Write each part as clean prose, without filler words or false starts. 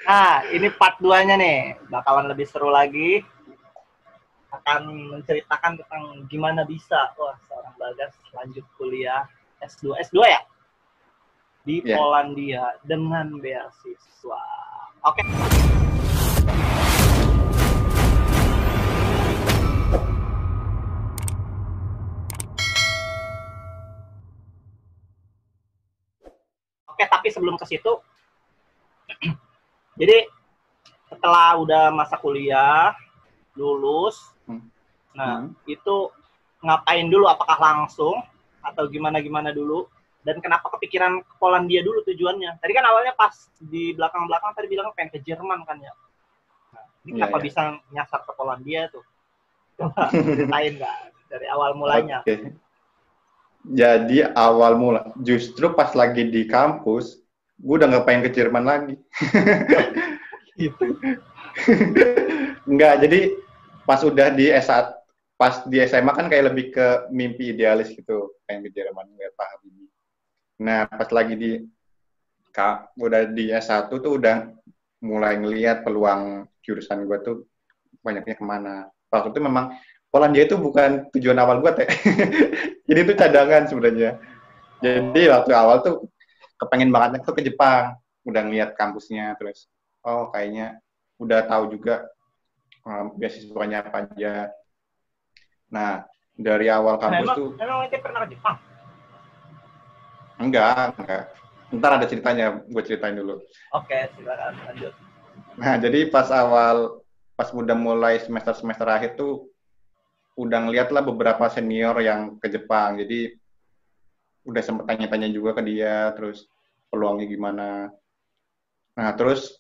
Nah, ini part 2-nya nih. Bakalan lebih seru lagi. Akan menceritakan tentang gimana bisa seorang Bagas lanjut kuliah S2. S2 ya? Di Ya, Polandia dengan beasiswa. Oke. Oke, tapi sebelum ke situ, jadi setelah udah masa kuliah, lulus, hmm. nah Hmm. itu ngapain dulu? Apakah langsung atau gimana dulu? Dan kenapa kepikiran ke Polandia dulu tujuannya? Tadi kan awalnya pas di belakang-belakang tadi bilang pengen ke Jerman kan ya. Nah, ini Ya, kenapa ya. bisa nyasar ke Polandia tuh? Coba ceritain nggak dari awal mulanya? Oke. Jadi awal mula, justru pas lagi di kampus, gue udah nggak pengen ke Jerman lagi. Gitu. Enggak, jadi pas udah di S1, pas di SMA kan kayak lebih ke mimpi idealis gitu, pengen ke Jerman, nggak paham ini. Nah, pas lagi udah di S1 tuh udah mulai ngelihat peluang jurusan gue tuh banyaknya kemana. Waktu itu memang Polandia itu bukan tujuan awal gue, teh. Jadi itu cadangan sebenarnya. Jadi Oh, waktu awal tuh kepengen banget tuh ke Jepang. Udah ngeliat kampusnya, terus oh kayaknya udah tahu juga beasiswanya apa aja. Nah, dari awal nah, kampus emang tuh emang itu pernah ke Jepang? enggak. Ntar ada ceritanya, gue ceritain dulu. Oke, silakan lanjut. Nah, jadi pas udah mulai semester-semester akhir tuh udah ngeliat lah beberapa senior yang ke Jepang. Jadi udah sempet tanya-tanya juga ke dia, terus peluangnya gimana. Nah, terus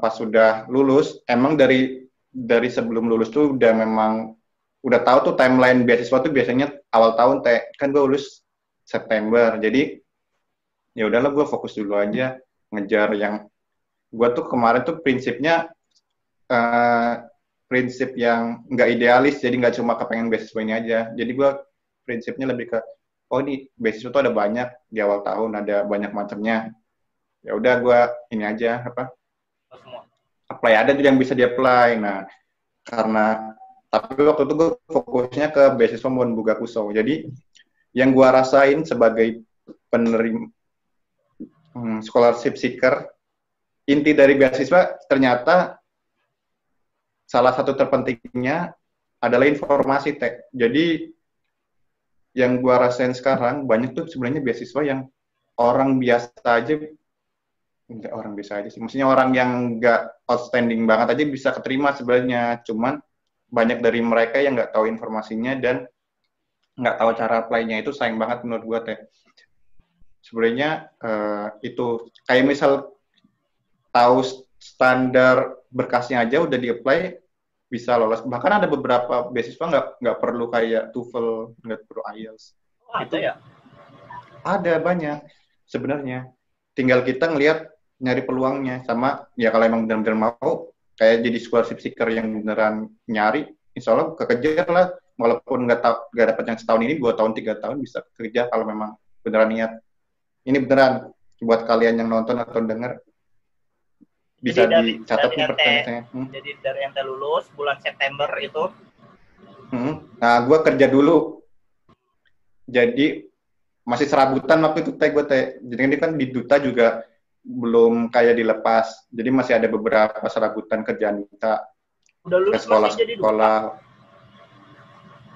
pas sudah lulus, emang dari sebelum lulus tuh udah memang udah tahu tuh timeline beasiswa tuh biasanya awal tahun, teh. Kan gue lulus September, jadi ya udahlah gue fokus dulu aja ngejar yang gue tuh kemarin tuh prinsipnya eh, prinsip yang nggak idealis, jadi nggak cuma kepengen beasiswa ini aja. Jadi gue prinsipnya lebih ke oh ini beasiswa tuh ada banyak di awal tahun, ada banyak macamnya. Ya udah gue ini aja apa Oh, semua. apply ada tuh yang bisa di apply. Nah, karena tapi waktu itu gue fokusnya ke beasiswa Monbuga Kuso. Jadi yang gue rasain sebagai penerima scholarship seeker, inti dari beasiswa ternyata salah satu terpentingnya adalah informasi, teh. Jadi yang gue rasain sekarang banyak tuh sebenarnya beasiswa yang orang biasa aja, enggak orang biasa aja sih, maksudnya orang yang nggak outstanding banget aja bisa keterima sebenarnya, cuman banyak dari mereka yang nggak tahu informasinya dan nggak tahu cara apply-nya. Itu sayang banget menurut gue, teh. Sebenarnya itu kayak misal tahu standar berkasnya aja udah di-apply bisa lolos. Bahkan ada beberapa beasiswa nggak perlu kayak TOEFL, nggak perlu IELTS. Oh, ada Itu ya? ada banyak sebenarnya. Tinggal kita ngelihat nyari peluangnya sama ya kalau emang benar-benar mau kayak jadi scholarship seeker yang beneran nyari, insya Allah kekejar lah. Walaupun nggak dapat yang setahun ini, 2 tahun 3 tahun bisa kerja kalau memang beneran niat. Ini beneran buat kalian yang nonton atau dengar Jadi bisa dari dicatat dari nih ente pertanyaannya. jadi dari ente lulus bulan September itu. Nah, gue kerja dulu. Jadi masih serabutan waktu itu, teh, gue, teh. Jadi ini kan di duta juga belum kayak dilepas. Jadi masih ada beberapa serabutan kerjaan duta Udah ke lulus masih jadi duta. sekolah-sekolah.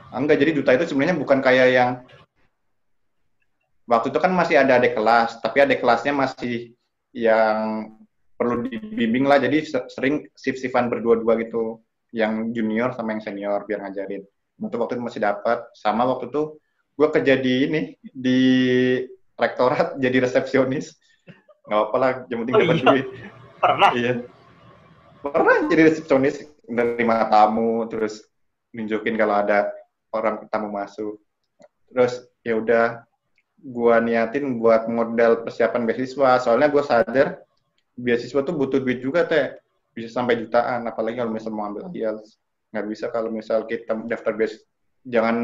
Enggak, jadi duta itu sebenarnya bukan kayak yang waktu itu kan masih ada adik kelas, tapi adik kelasnya masih yang perlu dibimbing lah. Jadi sering shift-shiftan berdua-dua gitu, yang junior sama yang senior biar ngajarin. Untuk waktu itu masih dapat. Sama waktu itu gue kerja di ini di rektorat jadi resepsionis. Nggak apa lah, yang penting Oh dapat iya, duit. pernah. Iya, pernah jadi resepsionis, menerima tamu, terus nunjukin kalau ada orang tamu masuk. Terus ya udah gue niatin buat modal persiapan beasiswa. Soalnya gue sadar beasiswa tuh butuh duit juga, teh. Bisa sampai jutaan, apalagi kalau misal mau ambil IELTS. Nggak bisa kalau misal kita daftar beasiswa. Jangan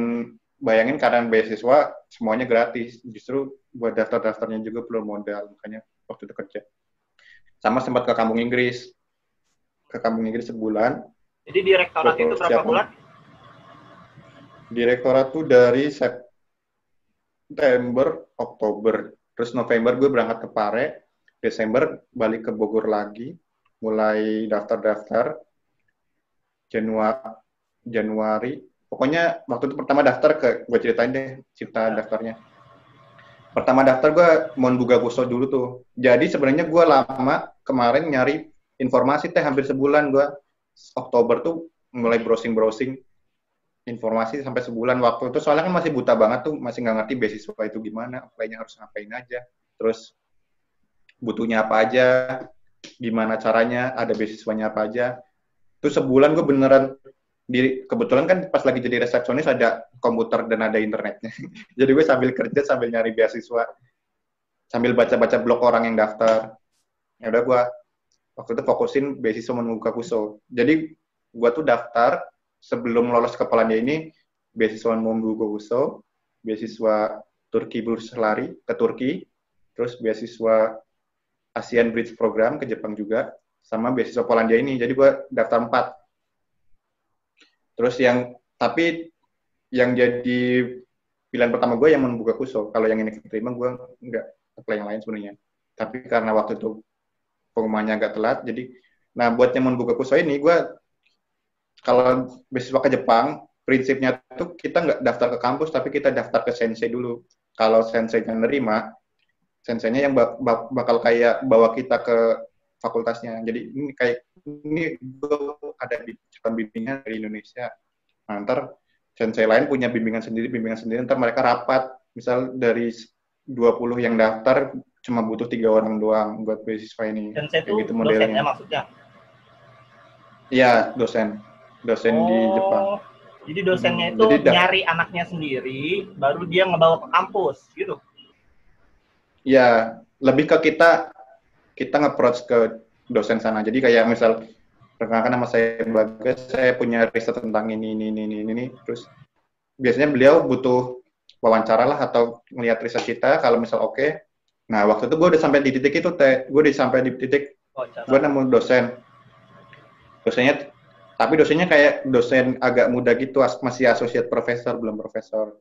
bayangin keadaan beasiswa semuanya gratis. Justru buat daftar-daftarnya juga perlu modal. Makanya waktu itu kerja. Sama sempat ke kampung Inggris. Ke kampung Inggris sebulan. Jadi direktorat itu berapa bulan? Direktorat tuh dari September, Oktober. Terus November gue berangkat ke Pare. Desember balik ke Bogor lagi. Mulai daftar-daftar. Januari. Pokoknya waktu itu pertama daftar gue ceritain deh cerita daftarnya. Pertama daftar gue mau buka kuso dulu tuh. Jadi sebenarnya gue lama kemarin nyari informasi hampir sebulan gue. Oktober tuh mulai browsing informasi sampai sebulan waktu itu. Soalnya kan masih buta banget tuh, masih nggak ngerti beasiswa itu gimana, apply-nya harus ngapain aja. Terus butuhnya apa aja, gimana caranya, ada beasiswanya apa aja. Terus sebulan gue beneran kebetulan kan pas lagi jadi resepsionis ada komputer dan ada internetnya. Jadi gue sambil kerja sambil nyari beasiswa, sambil baca-baca blog orang yang daftar. Ya udah gue waktu itu fokusin beasiswa membuka kuso. Jadi gue tuh daftar sebelum lolos ke Polandia ini beasiswa membuka kuso, beasiswa Turki Burs Lari ke Turki, terus beasiswa ASEAN Bridge Program ke Jepang juga, sama beasiswa Polandia ini. Jadi gue daftar 4. Terus tapi yang jadi pilihan pertama gue yang membuka kuso. Kalau yang ini keterima gue nggak apply yang lain sebenarnya. Tapi karena waktu itu pengumumannya agak telat, jadi nah buat yang membuka kuso ini gue kalau beasiswa ke Jepang prinsipnya tuh kita nggak daftar ke kampus tapi kita daftar ke sensei dulu. Kalau senseinya nerima, senseinya yang bakal kayak bawa kita ke fakultasnya. Jadi ini gue ada bimbingan dari Indonesia. Nah, ntar sensei lain punya bimbingan sendiri, ntar mereka rapat. Misal dari 20 yang daftar cuma butuh 3 orang doang buat beasiswa ini. Sensei itu gitu dosennya maksudnya? Iya, dosen di Jepang. Jadi dosennya itu nyari anaknya sendiri, baru dia ngebawa ke kampus, gitu? Iya, lebih ke kita nge-approach ke dosen sana. Jadi kayak misal rekan-rekan sama saya Bagas, saya punya riset tentang ini. Terus biasanya beliau butuh wawancara lah atau ngeliat riset kita. Kalau misal oke. Nah, waktu itu gue udah sampai di titik itu, gue udah sampai di titik gue nemu dosen. Tapi dosennya kayak dosen agak muda gitu, masih associate professor, belum profesor.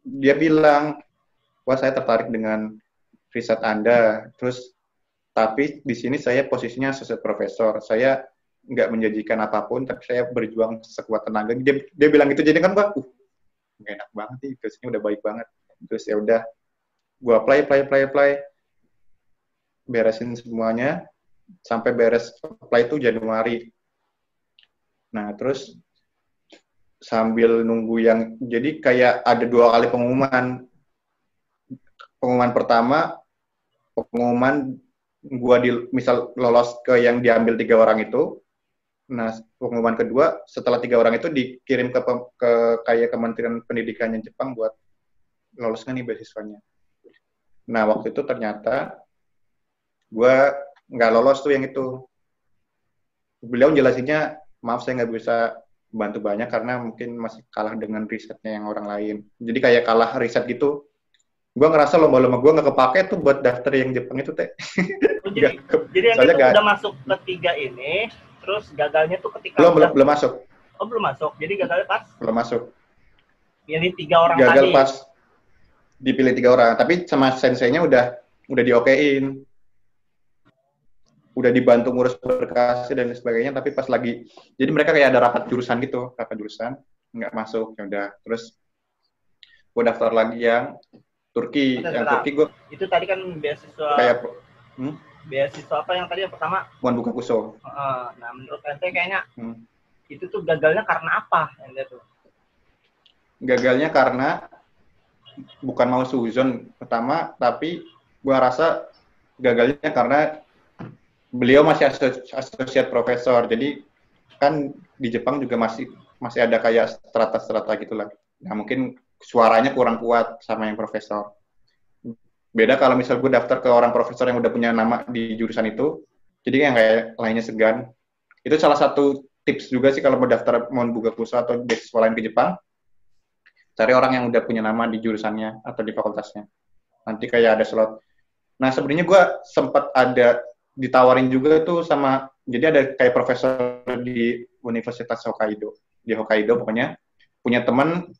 Dia bilang, wah saya tertarik dengan riset Anda. Terus, tapi di sini saya posisinya associate professor. Saya nggak menjanjikan apapun, tapi saya berjuang sekuat tenaga. Dia bilang gitu, jadi kan gue, nggak enak banget sih, dosennya udah baik banget. Terus ya udah, gue apply, beresin semuanya, sampai beres apply itu Januari. Nah, terus sambil nunggu jadi kayak ada 2 kali pengumuman. Pengumuman pertama, gua misal lolos ke yang diambil 3 orang itu. Nah, pengumuman kedua, setelah 3 orang itu dikirim ke kayak Kementerian Pendidikannya Jepang buat lolos nih beasiswanya. Nah, waktu itu ternyata gua nggak lolos tuh yang itu. Beliau jelasinnya, maaf saya nggak bisa bantu banyak karena mungkin masih kalah dengan risetnya yang orang lain. Jadi kayak kalah riset gitu. Gue ngerasa lomba-lomba gue nggak kepake tuh buat daftar yang Jepang itu, Teh. Jadi yang itu udah masuk ke 3 ini, terus gagalnya tuh ketika belum masuk. Oh, belum masuk. Jadi gagalnya pas? Belum masuk. Ini 3 orang gagal tadi. Gagal pas dipilih 3 orang, tapi sama senseinya udah diokein. Udah dibantu ngurus berkas dan sebagainya, tapi pas lagi, jadi mereka kayak ada rapat jurusan, nggak masuk, ya udah. Terus gue daftar lagi yang Turki, Turki gue. Itu tadi kan beasiswa. Kayak, beasiswa apa yang tadi yang pertama? Bukan kuso. Nah, menurut ente kayaknya itu tuh gagalnya karena apa? Ente tuh? Gagalnya karena bukan mau suzon pertama, tapi gue rasa gagalnya karena beliau masih associate profesor, jadi kan di Jepang juga masih ada kayak strata-strata gitulah. Nah, mungkin suaranya kurang kuat sama yang profesor. Beda kalau misal gue daftar ke orang profesor yang udah punya nama di jurusan itu, jadi yang kayak lainnya segan. Itu salah satu tips juga sih kalau mau buka kursus atau beasiswa lain ke Jepang, cari orang yang udah punya nama di jurusannya atau di fakultasnya. Nanti kayak ada slot. Nah, sebenarnya gue sempat ada ditawarin juga tuh sama, jadi ada kayak profesor di Universitas Hokkaido. Di Hokkaido pokoknya, punya teman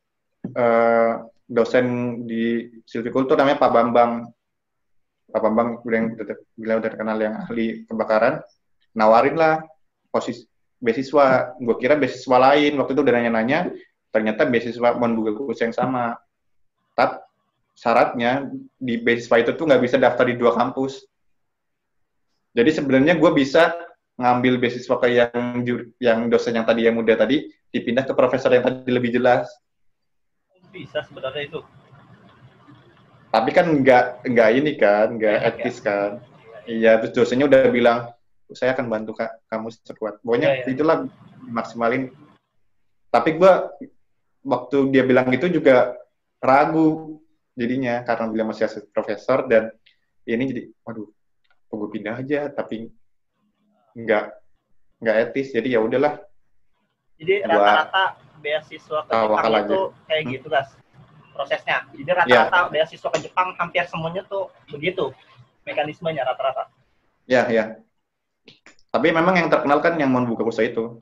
dosen di silvikultur namanya Pak Bambang. Pak Bambang beliau udah terkenal yang ahli kebakaran, nawarin lah posisi beasiswa. Gue kira beasiswa lain, waktu itu udah nanya-nanya, ternyata beasiswa Monbugakusa yang sama. Tapi syaratnya di beasiswa itu tuh nggak bisa daftar di 2 kampus. Jadi sebenarnya gue bisa ngambil beasiswa ke yang dosen yang tadi yang muda tadi, dipindah ke profesor yang tadi lebih jelas. Bisa sebenarnya itu. Tapi kan nggak ini kan, nggak etis kan. Iya, terus dosennya udah bilang, saya akan bantu kamu sekuat. Pokoknya itulah maksimalin. Tapi gue waktu dia bilang gitu juga ragu jadinya karena beliau masih asisten profesor dan ini jadi, waduh, gue pindah aja tapi nggak etis. Jadi ya udahlah. Jadi rata-rata beasiswa ke Jepang itu kayak gitu guys prosesnya. Jadi rata-rata beasiswa ke Jepang hampir semuanya tuh begitu mekanismenya rata-rata. Ya. Tapi memang yang terkenal kan yang Monbugakusa itu.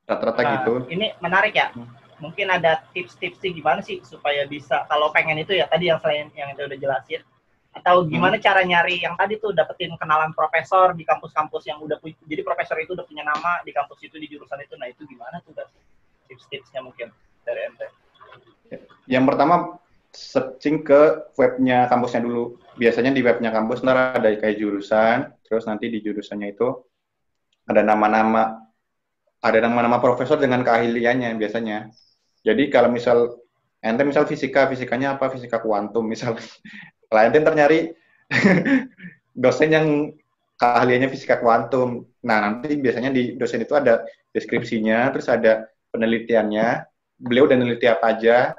Rata-rata gitu. Ini menarik ya. Mungkin ada tips-tips sih gimana sih supaya bisa kalau pengen itu ya tadi yang selain yang itu udah jelasin atau gimana cara nyari yang tadi tuh dapetin kenalan profesor di kampus-kampus yang udah punya, jadi profesor itu udah punya nama di kampus itu di jurusan itu. Nah itu gimana tuh guys? Tips-tipsnya mungkin dari ente. Yang pertama searching ke webnya kampusnya dulu. Biasanya di webnya kampus ntar ada kayak jurusan, terus nanti di jurusannya itu ada nama-nama profesor dengan keahliannya biasanya. Jadi kalau misal ente misal fisikanya apa? Fisika kuantum misal. Lah ente ternyari dosen yang keahliannya fisika kuantum. Nah, nanti biasanya di dosen itu ada deskripsinya, terus ada penelitiannya. Beliau udah neliti apa aja,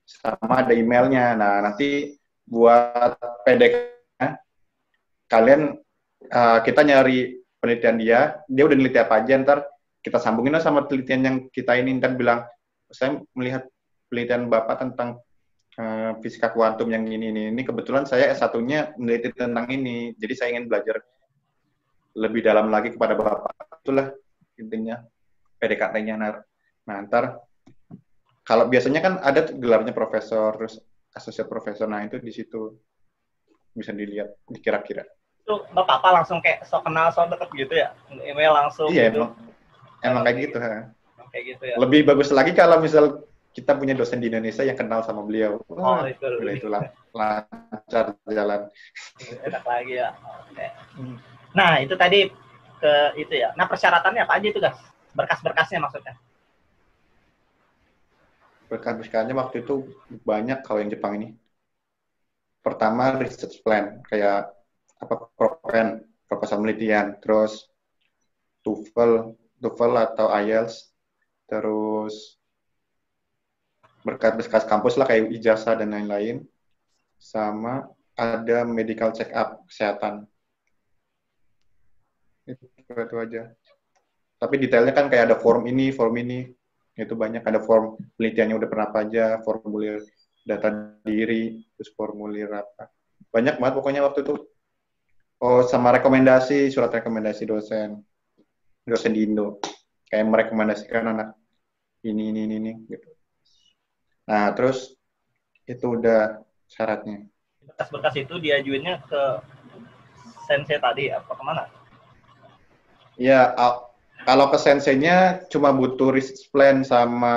sama ada emailnya. Nah, nanti buat PDK kalian kita nyari penelitian dia udah neliti apa aja, ntar kita sambungin sama penelitian yang kita ini, ntar bilang, saya melihat penelitian Bapak tentang fisika kuantum yang ini. Kebetulan saya S1-nya meneliti tentang ini, jadi saya ingin belajar lebih dalam lagi kepada Bapak. Itulah intinya PDKT-nya. Nah, ntar kalau biasanya kan ada gelarnya profesor, terus associate profesor, nah itu di situ bisa dilihat, dikira-kira. Itu Bapak langsung kayak so kenal, so deket gitu ya? Email langsung iya, gitu? Emang kayak gitu. Kayak gitu ya? Lebih bagus lagi kalau misal kita punya dosen di Indonesia yang kenal sama beliau. Itulah lancar jalan. Enak lagi ya. Okay. Nah, itu tadi ke itu ya. Nah, persyaratannya apa aja itu, guys? Berkas-berkasnya maksudnya. Berkas-berkasnya waktu itu banyak kalau yang Jepang ini. Pertama, research plan. Kayak proposal penelitian. Terus TOEFL atau IELTS. Terus berkas kampus lah kayak ijazah dan lain-lain. Sama ada medical check up kesehatan. Itu aja. Tapi detailnya kan kayak ada form ini. Itu banyak. Ada form penelitiannya udah pernah apa aja, formulir data diri, terus formulir apa. Banyak banget pokoknya waktu itu. Oh, sama surat rekomendasi dosen di Indo. Kayak merekomendasikan anak ini gitu. Nah, terus itu udah syaratnya. Berkas-berkas itu diajuinnya ke sensei tadi, apa kemana? Ya, kalau ke senseinya cuma butuh research plan sama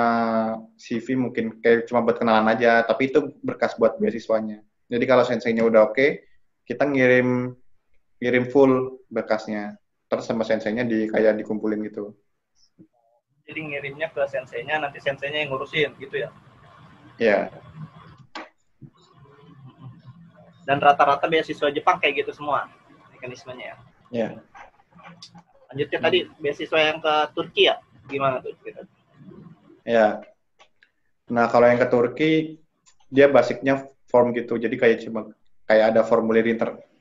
CV mungkin kayak cuma buat kenalan aja, tapi itu berkas buat beasiswanya. Jadi kalau senseinya udah oke, kita ngirim full berkasnya. Terus sama senseinya kayak dikumpulin gitu. Jadi ngirimnya ke senseinya, nanti senseinya yang ngurusin gitu ya? Iya. Dan rata-rata beasiswa Jepang kayak gitu semua mekanismenya ya? Iya. Lanjutnya tadi beasiswa yang ke Turki ya? Gimana tuh? Ya. Nah, kalau yang ke Turki, dia basicnya form gitu. Jadi kayak ada formulir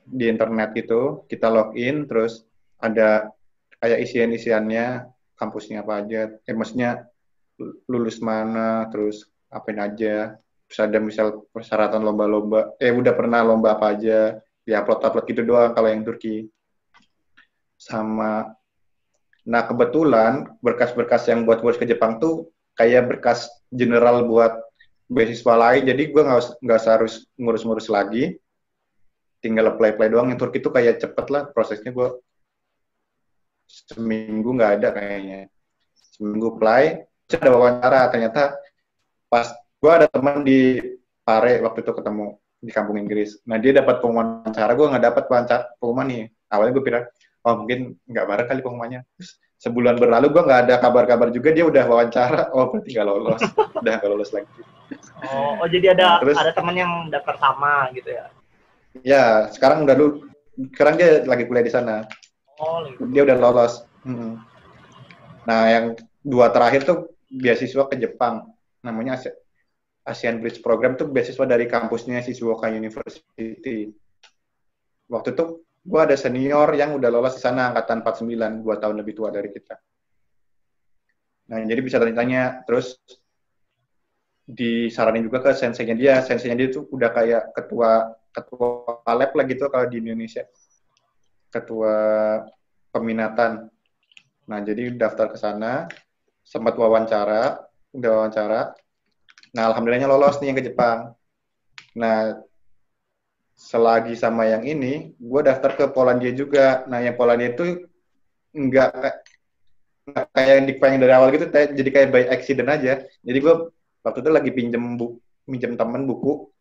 di internet gitu. Kita login, terus ada kayak isiannya, kampusnya apa aja. Maksudnya lulus mana, terus apain aja. Terus ada misal persyaratan lomba-lomba, udah pernah lomba apa aja, ya upload gitu doang kalau yang Turki. Sama, nah kebetulan berkas-berkas yang buat ngurus ke Jepang tuh kayak berkas general buat beasiswa lain, jadi gue nggak harus ngurus-ngurus lagi, tinggal apply doang. Yang Turki tuh kayak cepet lah prosesnya, gue seminggu nggak ada kayaknya, seminggu apply, terus ada wawancara. Ternyata pas gue ada teman di Pare waktu itu ketemu di kampung Inggris, nah dia dapat pengumuman wawancara, gue nggak dapat pengumuman nih. Awalnya gue pikir, oh mungkin nggak bareng kali pengumumannya. Terus sebulan berlalu gue nggak ada kabar-kabar juga, dia udah wawancara, oh berarti nggak lolos, udah nggak lolos lagi. Oh jadi ada Terus, ada teman yang daftar sama gitu ya? Ya sekarang sekarang dia lagi kuliah di sana. Oh, gitu. Dia udah lolos. Nah yang 2 terakhir tuh beasiswa ke Jepang, namanya ASEAN Bridge Program, tuh beasiswa dari kampusnya Shizuoka University. Waktu itu gue ada senior yang udah lolos di sana, angkatan 49, 2 tahun lebih tua dari kita. Nah jadi bisa tanya-tanya, terus disaranin juga ke senseinya dia. Senseinya dia tuh udah kayak ketua lab lah gitu kalau di Indonesia, ketua peminatan. Nah jadi daftar ke sana, sempat wawancara. Nah alhamdulillahnya lolos nih yang ke Jepang. Nah selagi sama yang ini, gue daftar ke Polandia juga. Nah yang Polandia itu nggak kayak yang dipengen dari awal gitu, jadi kayak by accident aja. Jadi gue waktu itu lagi minjem temen buku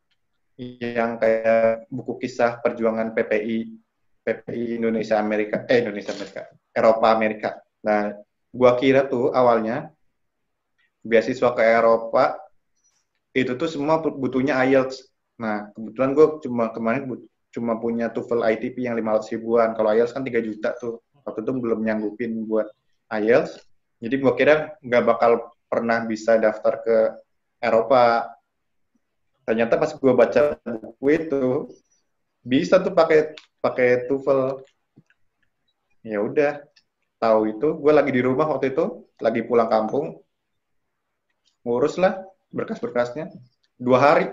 yang kayak buku kisah perjuangan PPI Indonesia Amerika, Eropa Amerika. Nah, gua kira tuh awalnya beasiswa ke Eropa itu tuh semua butuhnya IELTS. Nah, kebetulan gue kemarin cuma punya TOEFL ITP yang 500 ribuan. Kalau IELTS kan 3 juta tuh. Waktu itu belum nyanggupin buat IELTS. Jadi gue kira nggak bakal pernah bisa daftar ke Eropa. Ternyata pas gue baca buku itu bisa tuh pakai TOEFL. Ya udah, tahu itu gue lagi di rumah waktu itu, lagi pulang kampung, ngurus lah berkas-berkasnya. 2 hari,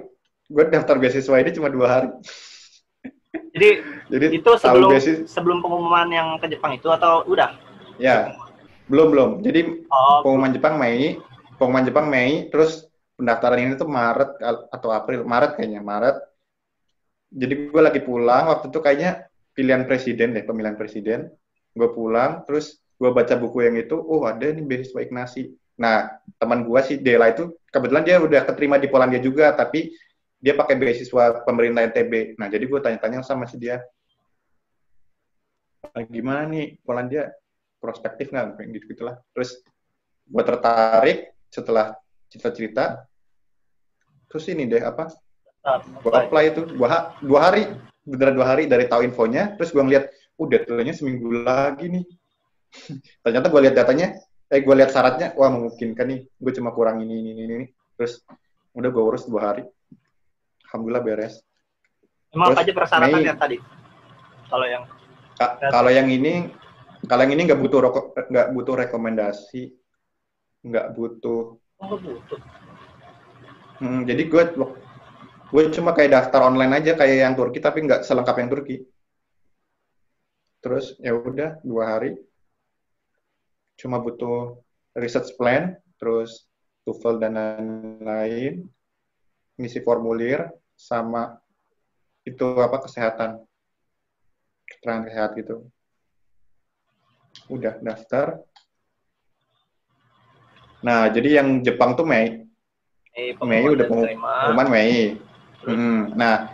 gue daftar beasiswa ini cuma 2 hari. Jadi itu sebelum pengumuman yang ke Jepang itu atau udah? Ya, belum. Jadi pengumuman Jepang Mei, terus pendaftaran ini tuh Maret atau April, Maret kayaknya, Maret. Jadi gue lagi pulang, waktu itu kayaknya pemilihan presiden. Gue pulang, terus gue baca buku yang itu, oh ada nih beasiswa Ignasi. Nah, teman gue si Dela itu, kebetulan dia udah keterima di Polandia juga, tapi dia pakai beasiswa pemerintah NTB. Nah, jadi gue tanya-tanya sama si dia, gimana nih Polandia, prospektif nggak? Kayak gitu-gitulah. Terus gue tertarik setelah cerita-cerita, terus ini deh gue apply itu 2 hari, beneran 2 hari dari tahu infonya. Terus gue ngeliat, deadline-nya seminggu lagi nih. Ternyata gue lihat datanya, gue lihat syaratnya, wah memungkinkan nih, gue cuma kurang ini. Terus udah gue urus 2 hari, alhamdulillah beres. Emang apa aja persyaratannya tadi? Kalau yang ini nggak butuh rekomendasi, nggak butuh. Jadi gue cuma kayak daftar online aja kayak yang Turki, tapi nggak selengkap yang Turki. Terus ya udah 2 hari, cuma butuh research plan, terus TOEFL dan lain-lain, ngisi formulir, sama itu kesehatan, keterangan kesehatan gitu. Udah daftar. Nah jadi yang Jepang tuh Mei udah pengumuman Mei. Nah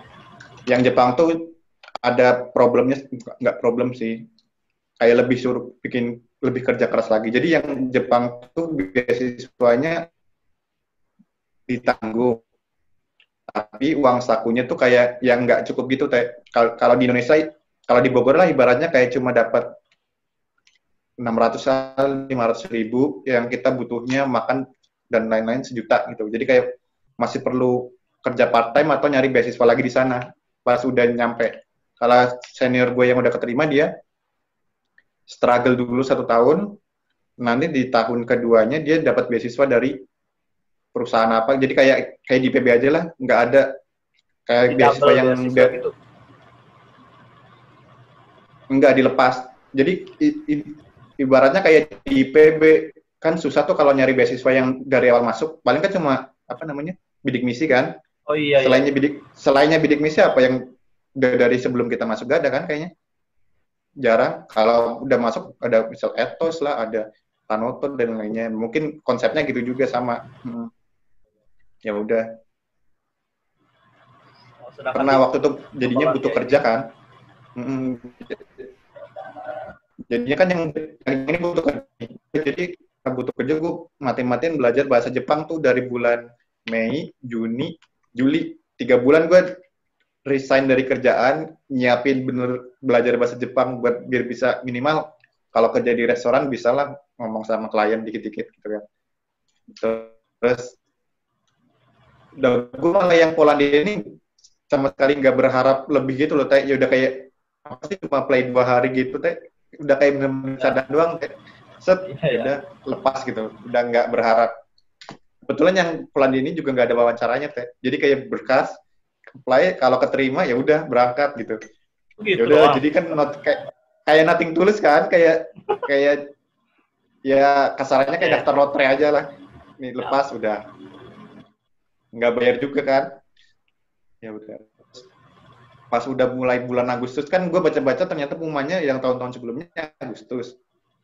yang Jepang tuh ada problemnya, nggak problem sih, kayak lebih kerja keras lagi. Jadi yang Jepang tuh beasiswanya ditanggung, tapi uang sakunya tuh kayak yang nggak cukup gitu. Kalau di Indonesia, kalau di Bogor lah ibaratnya kayak cuma dapat 500 ribu, yang kita butuhnya makan dan lain-lain 1 juta gitu. Jadi kayak masih perlu kerja part time atau nyari beasiswa lagi di sana pas udah nyampe. Kalau senior gue yang udah keterima, dia struggle dulu 1 tahun, nanti di tahun keduanya dia dapat beasiswa dari perusahaan apa. Jadi kayak di PB aja lah, nggak ada kayak Di beasiswa double yang beasiswa gitu. nggak dilepas. Jadi ibaratnya kayak di IPB kan susah tuh kalau nyari beasiswa yang dari awal masuk. Paling kan cuma apa namanya bidik misi kan. Oh iya ya. Selainnya bidik misi apa yang dari sebelum kita masuk gak ada kan kayaknya. Jarang. Kalau udah masuk ada misal etos lah, ada tanoton dan lainnya. Mungkin konsepnya gitu juga sama. Ya udah. Karena waktu itu jadinya butuh kerja kan. Jadinya kan yang ini butuh kerja. Jadi butuh kerja gue mati-matiin belajar bahasa Jepang tuh dari bulan Mei, Juni, Juli. 3 bulan gue resign dari kerjaan, nyiapin bener belajar bahasa Jepang buat biar bisa minimal kalau kerja di restoran bisa lah ngomong sama klien dikit-dikit gitu kan. Terus gue malah yang Polandia ini sama sekali nggak berharap lebih gitu loh, Teh. Ya udah kayak apa sih cuma play 2 hari gitu, Teh. Udah kayak bener-bener sadar doang, Teh. Set, udah lepas gitu. Udah nggak berharap. Kebetulan yang Polandia ini juga nggak ada wawancaranya, Teh. Jadi kayak berkas, apply, kalau keterima ya udah berangkat gitu. Ya udah, jadi kan kayak nothing tulus kan, kayak ya kasarannya kayak daftar lotre aja lah. Nih lepas udah. Nggak bayar juga kan. Ya udah. Pas udah mulai bulan Agustus kan gue baca-baca ternyata pengumumannya yang tahun-tahun sebelumnya Agustus.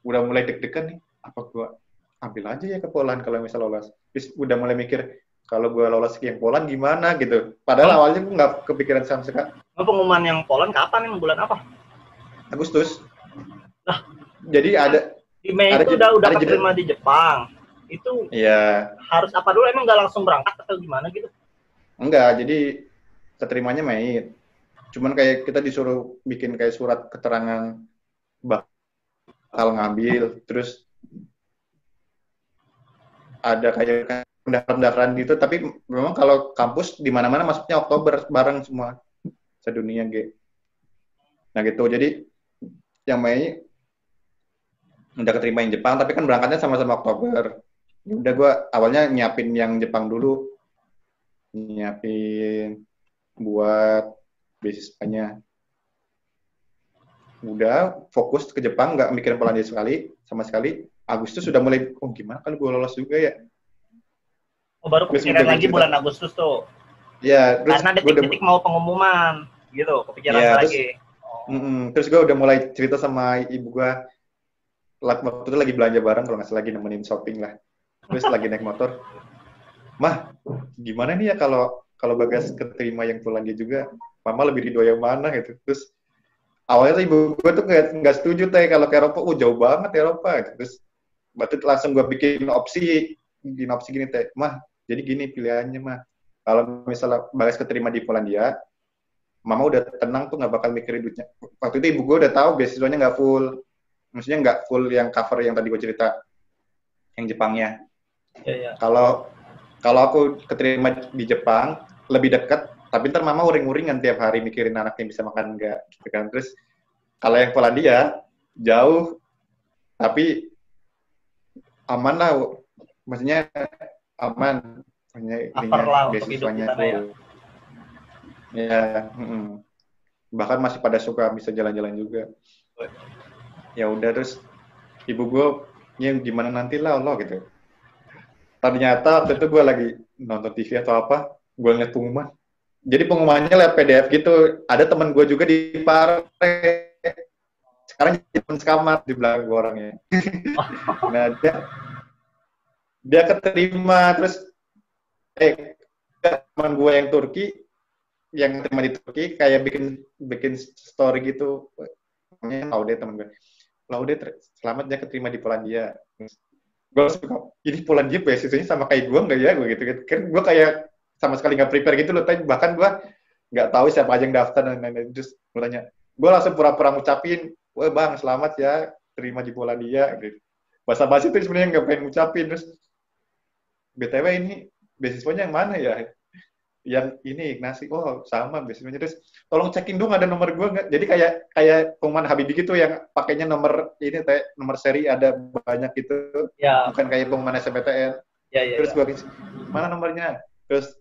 Udah mulai deg-degan nih, apa gue ambil aja ya ke Poland kalau misal lolos. Terus udah mulai mikir, kalau gue lolos ke yang Poland gimana gitu. Padahal awalnya gue nggak kepikiran sama sekali. Pengumuman yang Poland kapan, yang bulan apa? Agustus. Nah, jadi ada di Mei itu udah keterima di Jepang. Itu harus apa dulu? Emang nggak langsung berangkat atau gimana gitu? Enggak, jadi keterimanya Mei. Cuman kayak kita disuruh bikin kayak surat keterangan bakal ngambil, terus ada kayak pendaftaran gitu, tapi memang kalau kampus di mana-mana masuknya Oktober bareng semua sedunia G. Nah gitu, jadi yang Mei udah keterima yang Jepang, tapi kan berangkatnya sama-sama Oktober. Udah gue awalnya nyiapin yang Jepang dulu, nyiapin buat beasiswanya. Udah fokus ke Jepang, nggak mikirin Polandia sama sekali. Agustus sudah mulai, gimana kalau gue lolos juga ya? Baru kepikiran lagi bulan Agustus tuh. Ya, terus karena detik-detik mau pengumuman, gitu, kepikiran lagi. Terus gue udah mulai cerita sama ibu gue, waktu itu lagi belanja bareng, kalau nggak salah lagi nemenin shopping lah. Terus lagi naik motor, Mah, gimana nih ya kalau Bagas keterima yang Polandia juga? Mama lebih ridho yang mana gitu. Terus awalnya tuh ibu gue tuh nggak setuju Teh kalau ke Eropa, jauh banget Eropa gitu. Terus berarti langsung gue bikin opsi gini Teh, Mah, jadi gini pilihannya Mah. Kalau misalnya Bagas keterima di Polandia, Mama udah tenang tuh nggak bakal mikirin duitnya. Waktu itu ibu gue udah tahu beasiswanya nggak full, maksudnya nggak full yang cover yang tadi gue cerita, yang Jepangnya. Kalau aku keterima di Jepang lebih dekat, tapi ntar Mama uring-uringan tiap hari mikirin anaknya bisa makan enggak gitu kan. Terus kalau yang Polandia jauh tapi aman lah, maksudnya aman, beasiswanya full. Ya, bahkan masih pada suka bisa jalan-jalan juga. Ya udah, terus ibu gue ya gimana nanti lah Allah gitu. Ternyata waktu itu gue lagi nonton TV atau apa, gue ngeliat pengumuman. Jadi pengumumannya lewat PDF gitu. Ada teman gue juga di Pare. Sekarang jadi teman sekamar di belakang gue orangnya. Nah, dia keterima. Terus teman gue yang Turki, yang terima di Turki, kayak bikin story gitu. Namanya Laude, teman gue. Laude, selamat dia keterima di Polandia. Gue suka, ini Polandia beasiswanya sama kayak gue nggak ya? Gue gitu. Kan gue kayak sama sekali nggak prepare gitu loh. Bahkan gue nggak tahu siapa aja yang daftar dan lain-lain. Terus gue tanya, gue langsung pura-pura ngucapin, wah bang selamat ya terima di Polandia. Gitu. Basa-basi itu sebenarnya nggak pengen ngucapin. Terus BTW ini beasiswanya yang mana ya? Yang ini Ignasi, sama beasiswanya. Terus tolong cekin dong ada nomor gue nggak? Jadi kayak pengumuman Habibie gitu yang pakainya nomor ini nomor seri ada banyak gitu. Ya. Bukan kayak pengumuman SNMPTN. Ya, ya, Terus ya. gue mana nomornya? Terus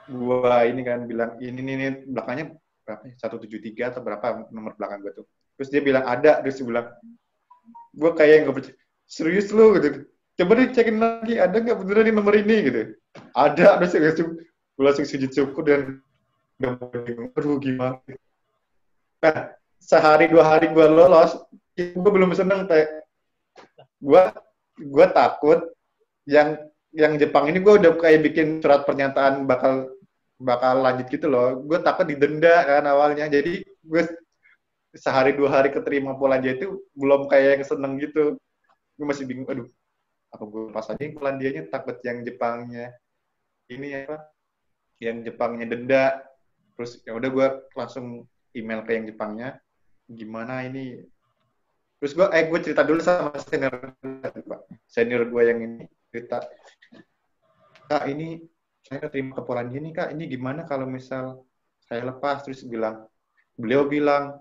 gue ini kan bilang ini belakangnya berapa ya? 173 atau berapa nomor belakang gue tuh. Terus dia bilang ada, terus dia bilang gue kayak nggak percaya, serius lu gitu. Coba deh cekin lagi, ada nggak beneran di nomor ini gitu. Ada, terus gue langsung sujud syukur dan udah mau bingung, aduh gimana. Nah, sehari 2 hari gue lolos, gue belum seneng teh. Gue takut yang Jepang ini gue udah kayak bikin surat pernyataan bakal lanjut gitu loh. Gue takut didenda kan awalnya. Jadi gue sehari 2 hari keterima Polandia itu belum kayak yang seneng gitu. Gue masih bingung, aduh, apa gue pas aja yang Polandianya, takut yang Jepangnya ini apa? Yang Jepangnya denda. Terus ya udah gue langsung email ke yang Jepangnya, gimana ini. Terus gue cerita dulu sama senior gue yang ini, cerita, Kak ini saya terima ke Polandia nih Kak, ini gimana kalau misal saya lepas. Terus beliau bilang,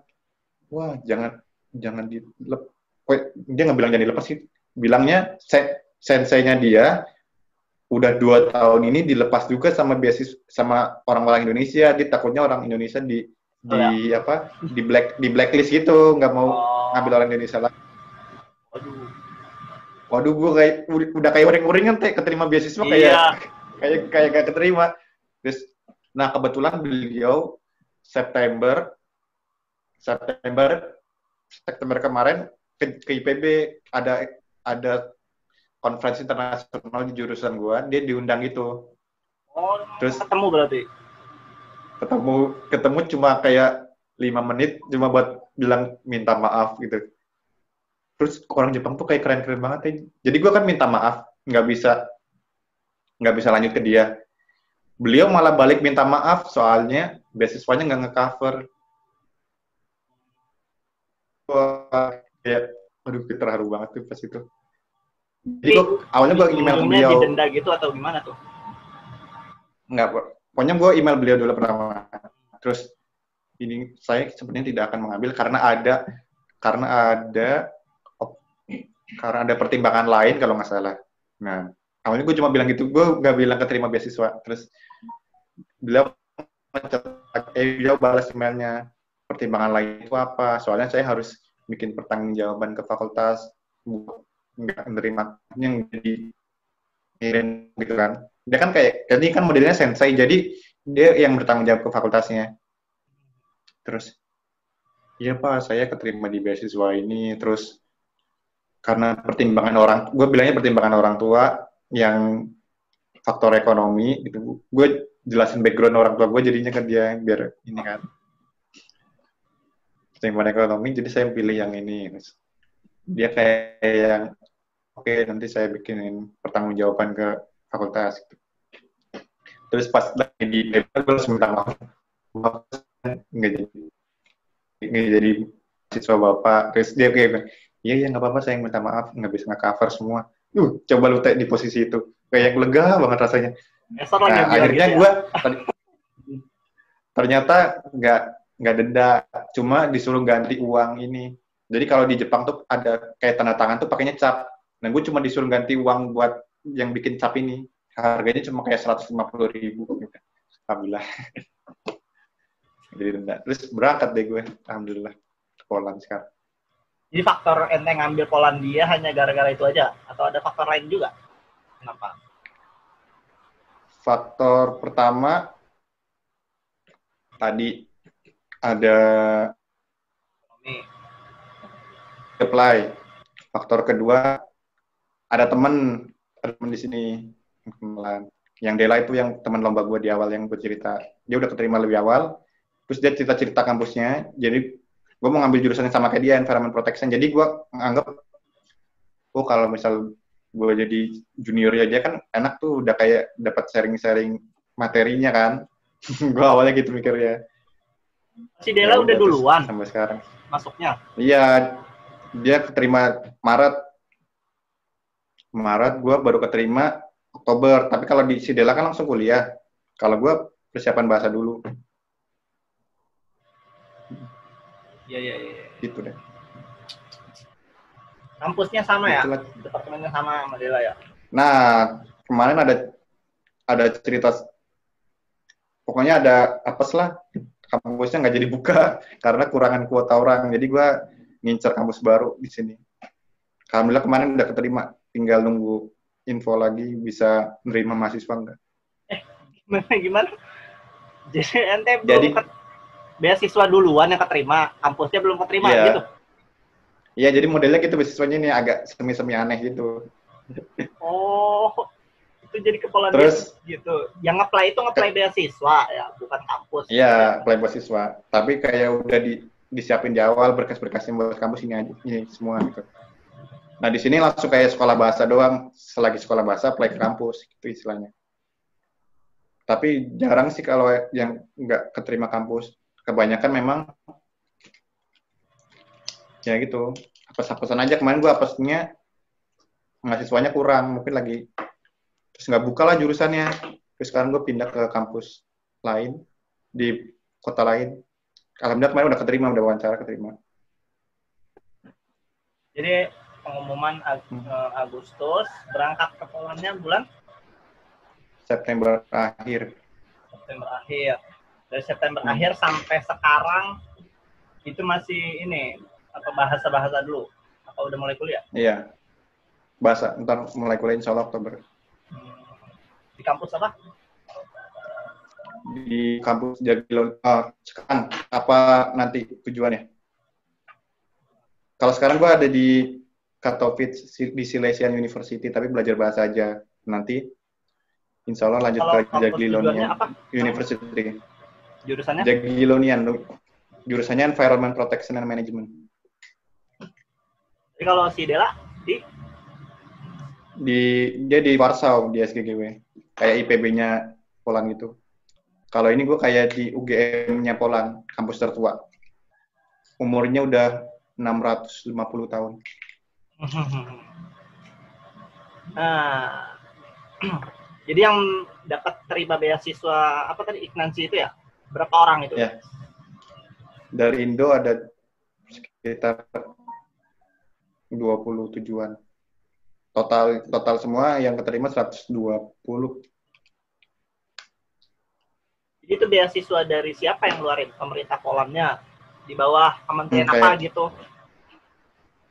wah jangan dia nggak bilang jangan dilepas sih, bilangnya senseinya dia udah 2 tahun ini dilepas juga sama beasiswa sama orang-orang Indonesia. Dia takutnya orang Indonesia Oh, ya. di blacklist gitu, nggak mau Oh, ngambil orang Indonesia lagi. waduh. Waduh, gue kayak udah kayak uring-uringan teh keterima beasiswa, Iya. kayak gak keterima. Terus, nah kebetulan beliau September September September kemarin ke IPB ada konferensi internasional di jurusan gua, dia diundang itu. Oh, Terus ketemu berarti. ketemu cuma kayak 5 menit, cuma buat bilang minta maaf gitu. Terus orang Jepang tuh kayak keren-keren banget ya. Jadi gua kan minta maaf, nggak bisa lanjut ke dia. Beliau malah balik minta maaf soalnya beasiswanya nggak nge-cover. Wah, kayak aduh terharu banget tuh pas itu. Jadi Tapi awalnya gue email ke ujung-ujungnya beliau. didenda gitu atau gimana tuh? Nggak, pokoknya gue email beliau dulu pertama. Terus ini saya sebenarnya tidak akan mengambil karena ada karena ada pertimbangan lain kalau nggak salah. Nah, awalnya gue cuma bilang gitu, gue nggak bilang keterima beasiswa. Terus beliau beliau balas emailnya, pertimbangan lain itu apa? Soalnya saya harus bikin pertanggungjawaban ke fakultas, nggak menerima yang jadi ngirim gitu kan. Dia kan kayak, jadi kan modelnya sensei, jadi dia yang bertanggung jawab ke fakultasnya. Terus, iya Pak, saya keterima di beasiswa ini, terus karena gue bilangnya pertimbangan orang tua yang faktor ekonomi gitu. Gue jelasin background orang tua gue jadinya ke dia biar ini kan pertimbangan ekonomi, jadi saya pilih yang ini. Terus dia kayak yang oke, nanti saya bikinin pertanggungjawaban ke fakultas gitu. Terus pas lagi di paper gue langsung minta maaf, nggak jadi siswa bapak. Terus dia kayak iya nggak apa-apa, saya minta maaf nggak bisa nge-cover semua. Coba lu di posisi itu kayak yang lega banget rasanya. Esor lagi Nah yang bilang akhirnya gitu ya. gue ternyata nggak denda, cuma disuruh ganti uang ini. Jadi kalau di Jepang tuh ada kayak tanda tangan tuh pakainya cap. Nah gue cuma disuruh ganti uang buat yang bikin cap ini. Harganya cuma kayak 150.000 gitu. Alhamdulillah. Jadi denda. Terus berangkat deh gue, alhamdulillah, ke Poland sekarang. Jadi faktor ente ngambil Polandia hanya gara-gara itu aja? Atau ada faktor lain juga? Kenapa? Faktor pertama tadi ada Nih. apply. Faktor kedua ada temen di sini. Yang Dela itu yang teman lomba gue di awal yang gue cerita. Dia udah keterima lebih awal. Terus dia cerita-cerita kampusnya. Jadi gue mau ngambil jurusan yang sama kayak dia, environment protection. Jadi gue nganggap, oh kalau misal gue jadi juniornya dia kan enak tuh, udah kayak dapat sharing-sharing materinya kan. Gue awalnya gitu mikirnya. Si Ya Dela udah udah terus duluan sampai sekarang. masuknya? Iya, dia keterima Maret, gue baru keterima Oktober. Tapi kalau di Sidela kan langsung kuliah. Kalau gue persiapan bahasa dulu. Iya. Gitu deh. Kampusnya sama ya? Itulah. Departemennya sama Dela ya? Nah, kemarin ada cerita, pokoknya ada apes lah, kampusnya nggak jadi buka karena kurangan kuota orang. Jadi gue ngincer kampus baru di sini. Alhamdulillah kemarin udah keterima, tinggal nunggu info lagi bisa nerima mahasiswa enggak. Gimana? Jadi ente Jadi, beasiswa duluan yang keterima, kampusnya belum keterima iya. gitu? Iya, jadi modelnya gitu beasiswanya ini agak semi-semi aneh gitu. Oh, itu jadi kepala Terus, gitu. Yang ngeplay beasiswa ya, bukan kampus. iya, apply beasiswa. Tapi kayak udah disiapin di awal berkas-berkasnya buat kampus ini aja, ini semua gitu. Nah, di sini langsung kayak sekolah bahasa doang, selagi sekolah bahasa apply ke kampus, gitu istilahnya. Tapi jarang sih kalau yang nggak keterima kampus. Kebanyakan memang ya gitu, apes-apesan aja. Kemarin gue apesnya mahasiswanya kurang, mungkin lagi terus nggak buka lah jurusannya. Terus sekarang gue pindah ke kampus lain di kota lain. Alhamdulillah kemarin udah keterima, udah wawancara keterima. Jadi pengumuman Agustus, berangkat ke Polandnya bulan September akhir. September akhir. Dari September akhir sampai sekarang itu masih ini apa bahasa-bahasa dulu? Apa udah mulai kuliah? Iya. Bahasa, ntar mulai kuliah insya Allah Oktober. Di kampus apa? Di kampus Jagilon. Sekarang apa nanti tujuannya? Kalau sekarang gue ada di Katowice di Silesian University, tapi belajar bahasa aja. Nanti insya Allah lanjut Kalau ke Jagellonian apa? University. Jurusannya? Jagellonian, jurusannya Environment Protection and Management. Jadi kalau si Dela dia di Warsaw di SGGW, kayak IPB-nya Poland gitu. Kalau ini gue kayak di UGM-nya Poland, kampus tertua. Umurnya udah 650 tahun. Nah, jadi yang dapat terima beasiswa apa tadi Ignansi itu ya? Berapa orang itu? Ya. Dari Indo ada sekitar 27-an. Total semua yang keterima 120. Jadi itu beasiswa dari siapa yang ngeluarin? Pemerintah Polandnya? Di bawah kementerian apa gitu?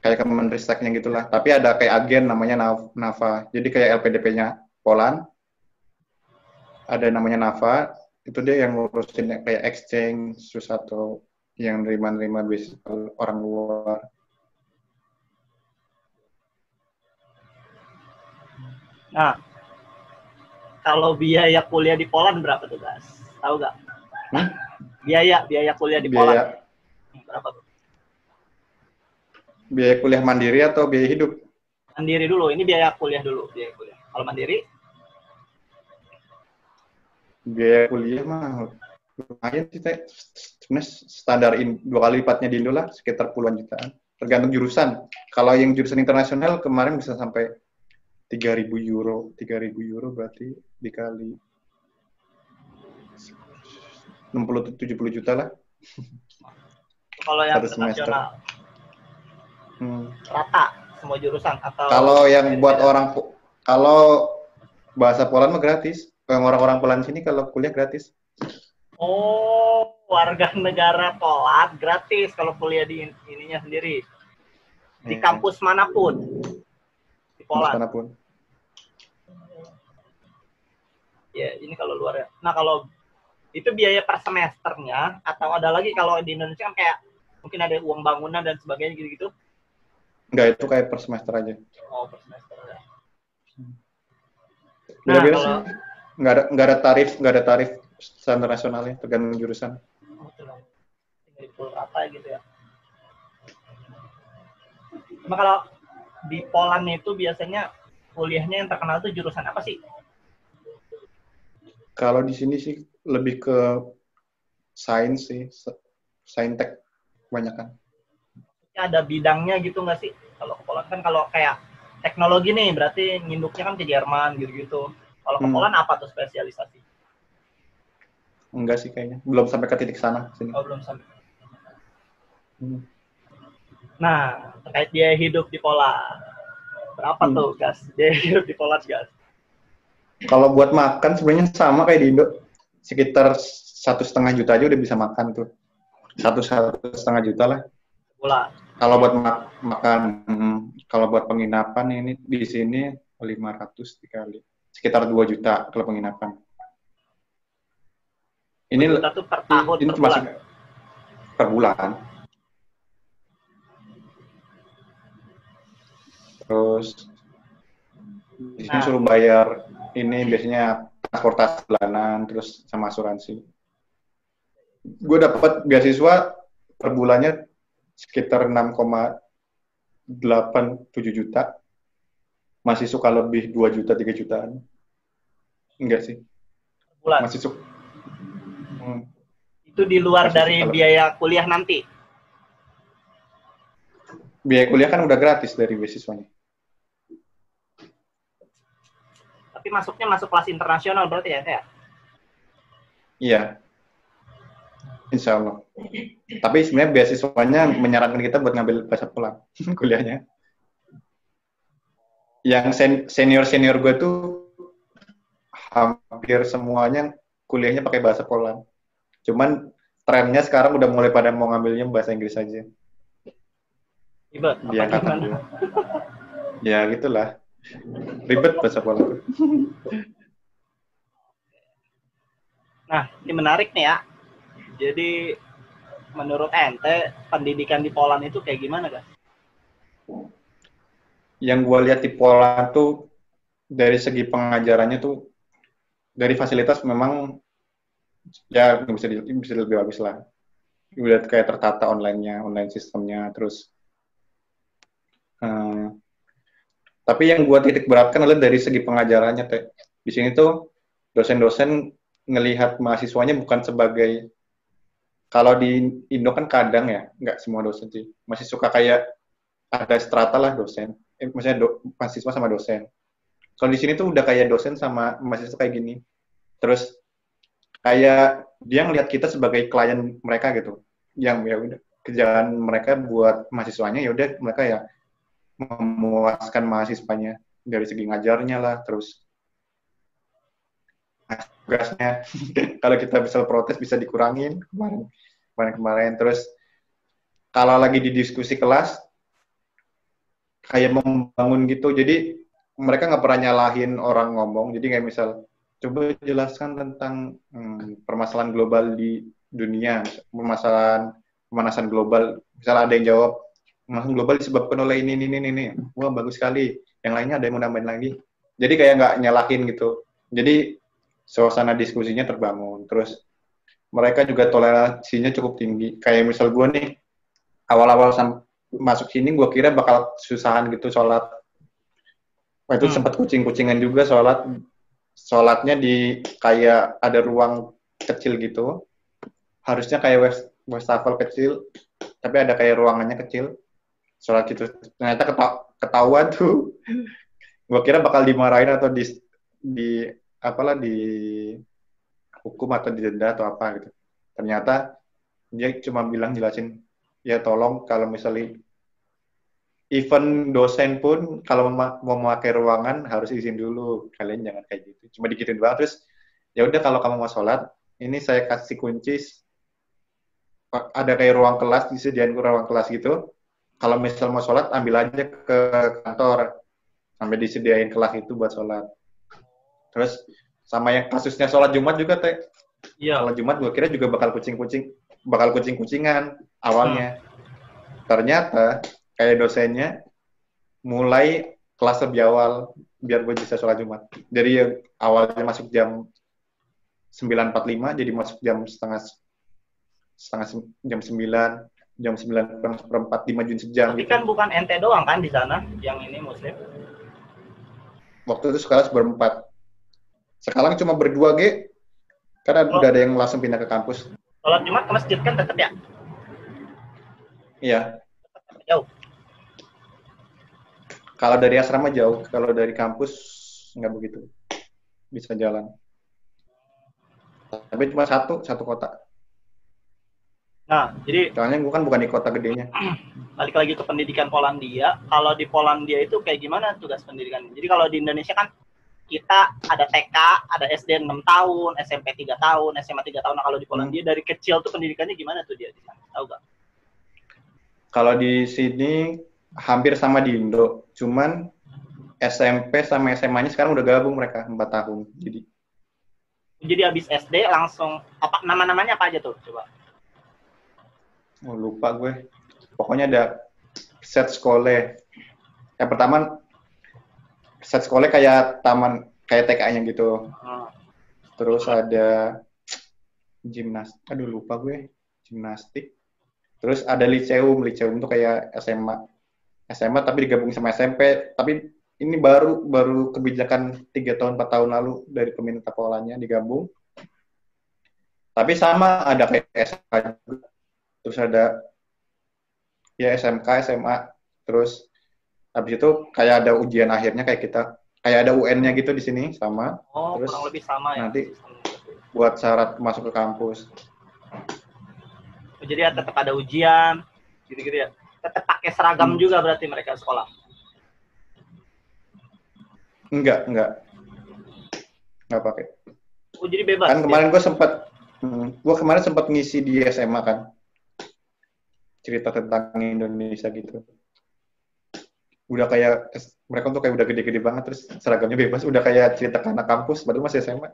Kayak Kemenristeknya gitulah. Tapi ada kayak agen namanya NAVA. Jadi kayak LPDP-nya Poland. Ada namanya NAVA. Itu dia yang ngurusin kayak exchange, atau yang nerima beasiswa orang luar. Nah, kalau biaya kuliah di Poland berapa tuh, guys? Tahu nggak? Biaya kuliah di Poland berapa tuh? Biaya kuliah mandiri atau biaya hidup? Mandiri dulu. Ini biaya kuliah dulu. Biaya kuliah. Kalau mandiri? Biaya kuliah mah lumayan sih, sebenarnya standar 2 kali lipatnya di Indo lah, sekitar puluhan jutaan. Tergantung jurusan. Kalau yang jurusan internasional kemarin bisa sampai 3.000 euro. 3.000 euro berarti dikali 60-70 juta lah. Kalau yang internasional rata semua jurusan atau? Kalau yang buat kalau bahasa Poland mah gratis. Orang-orang Poland sini kalau kuliah gratis. Oh, warga negara Poland gratis kalau kuliah di ininya sendiri. Di kampus manapun. Di Poland. Manapun. Ya, ini kalau luar ya. Nah, kalau itu biaya per semesternya atau ada lagi kalau di Indonesia kan kayak mungkin ada uang bangunan dan sebagainya gitu-gitu? Enggak, itu kayak per semester aja. Oh, per semester ya. Nah, kalau nggak ada tarif standar nasionalnya, tergantung jurusan. Tinggal dipul rata gitu ya. Cuma kalau di Poland itu biasanya kuliahnya yang terkenal itu jurusan apa sih? Kalau di sini sih lebih ke sains sih, saintek kebanyakan. Ada bidangnya gitu nggak sih? Kalau ke Poland kan kalau kayak teknologi nih, berarti nginduknya kan ke Jerman gitu-gitu. Kalau ke Poland apa tuh spesialisasi? Enggak sih kayaknya, belum sampai ke titik sana sini. Oh, belum sampai. Nah, terkait biaya hidup di Poland. Berapa tuh gas? Dia hidup di Poland gas? Kalau buat makan sebenarnya sama kayak di Indo, sekitar 1,5 juta aja udah bisa makan tuh. 1,5 juta lah. Pula. Kalau buat makan, kalau buat penginapan ini di sini 500 dikali, sekitar 2 juta kalau penginapan. 2 juta tuh per tahun, ini per bulan? Per bulan. Terus di sini suruh bayar ini biasanya transportasi bulanan, terus sama asuransi. Gue dapat beasiswa per bulannya sekitar 6,87 juta. Masih suka lebih 2 juta, 3 jutaan. Enggak sih. Bulan. Masih suka. Itu di luar dari biaya kuliah nanti? Biaya kuliah kan udah gratis dari beasiswanya. Tapi masuknya masuk kelas internasional berarti ya, Teh? Iya. Insya Allah. Tapi sebenarnya beasiswanya menyarankan kita buat ngambil bahasa Poland kuliahnya. Yang senior gue tuh hampir semuanya kuliahnya pakai bahasa Poland. Cuman trennya sekarang udah mulai pada mau ngambilnya bahasa Inggris aja. Ribet, Di angkatan gue. Ya gitulah. Ribet bahasa Poland. Nah, ini menarik nih ya. Jadi menurut ente pendidikan di Poland itu kayak gimana, guys? Yang gue lihat di Poland tuh dari segi pengajarannya tuh dari fasilitas memang ya bisa lebih bagus lah. Udah kayak tertata online sistemnya, terus tapi yang gue titik beratkan adalah dari segi pengajarannya, Teh. Di sini tuh dosen-dosen ngelihat mahasiswanya bukan sebagai, kalau di Indo kan kadang ya, nggak semua dosen sih, masih suka kayak ada strata lah dosen, maksudnya mahasiswa sama dosen. Kalau di sini tuh udah kayak dosen sama mahasiswa kayak gini, terus kayak dia ngelihat kita sebagai klien mereka gitu, yang ya udah kerjaan mereka buat mahasiswanya ya udah mereka ya memuaskan mahasiswanya dari segi ngajarnya lah, terus tugasnya kalau kita bisa protes bisa dikurangin kemarin. Terus kalau lagi di diskusi kelas kayak membangun gitu, jadi mereka nggak pernah nyalahin orang ngomong. Jadi kayak misal coba jelaskan tentang permasalahan global di dunia, permasalahan pemanasan global. Misalnya ada yang jawab pemanasan global disebabkan oleh ini. Wah bagus sekali. Yang lainnya ada yang mau nambahin lagi. Jadi kayak nggak nyalahin gitu. Jadi suasana diskusinya terbangun. Terus mereka juga toleransinya cukup tinggi. Kayak misal gue nih, awal-awal masuk sini gue kira bakal susahan gitu sholat. Itu sempat kucing-kucingan juga sholatnya di kayak ada ruang kecil gitu. Harusnya kayak wastafel kecil, tapi ada kayak ruangannya kecil. Sholat gitu. Ternyata ketahuan tuh. Gue kira bakal dimarahin atau di hukum atau didenda atau apa gitu. Ternyata dia cuma jelasin, ya tolong kalau misalnya even dosen pun kalau mau memakai ruangan harus izin dulu. Kalian jangan kayak gitu. Cuma digituin banget. Terus ya udah kalau kamu mau sholat, ini saya kasih kunci. Ada kayak ruang kelas, disediain ruang kelas gitu. Kalau misal mau sholat, ambil aja ke kantor. Sampai disediain kelas itu buat sholat. Terus sama yang kasusnya sholat Jumat juga, Teh. Iya. Sholat Jumat gue kira juga bakal kucing-kucingan awalnya. Ternyata kayak dosennya mulai kelas lebih awal biar gue bisa sholat Jumat. Jadi awalnya masuk jam 9.45 jadi masuk jam jam 9, jam 9:45 dimajuin sejam. Tapi gitu. Kan bukan ente doang kan di sana yang ini muslim. Waktu itu sekarang berempat. Sekarang cuma berdua, karena udah ada yang langsung pindah ke kampus. Sholat Jumat ke masjid kan tetap ya? Iya. Jauh. Kalau dari asrama jauh, kalau dari kampus nggak begitu. Bisa jalan. Tapi cuma satu kota. Nah, jadi Soalnya gue kan bukan di kota gedenya. balik lagi ke pendidikan Polandia. Kalau di Polandia itu kayak gimana tugas pendidikan? Jadi kalau di Indonesia kan kita ada TK, ada SD 6 tahun, SMP 3 tahun, SMA 3 tahun. Nah, kalau di Polandia dari kecil tuh pendidikannya gimana tuh dia di sana? Tahu gak? Kalau di sini hampir sama di Indo, cuman SMP sama SMA-nya sekarang udah gabung mereka 4 tahun. Jadi habis SD langsung apa nama-namanya apa aja tuh? Coba. Lupa gue. Pokoknya ada set sekolah. Yang pertama set sekolah kayak taman, kayak TK-nya gitu. Terus ada aduh lupa gue, gimnastik. Terus ada liceum tuh kayak SMA tapi digabung sama SMP. Tapi ini baru kebijakan 3 tahun 4 tahun lalu dari pemerintah Polanya digabung. Tapi sama ada kayak SMK juga. Terus ada ya SMK, SMA. Terus habis itu kayak ada ujian akhirnya kayak ada UN-nya gitu di sini sama. Oh, Terus kurang lebih sama ya. nanti buat syarat masuk ke kampus. Jadi ya tetap ada ujian, gitu-gitu ya. Tetap pakai seragam juga berarti mereka sekolah. Enggak pakai. Oh, jadi bebas. Kan kemarin gue kemarin sempat ngisi di SMA kan, cerita tentang Indonesia gitu. Udah kayak mereka tuh kayak udah gede-gede banget, terus seragamnya bebas, udah kayak cerita ke anak kampus, padahal masih SMA.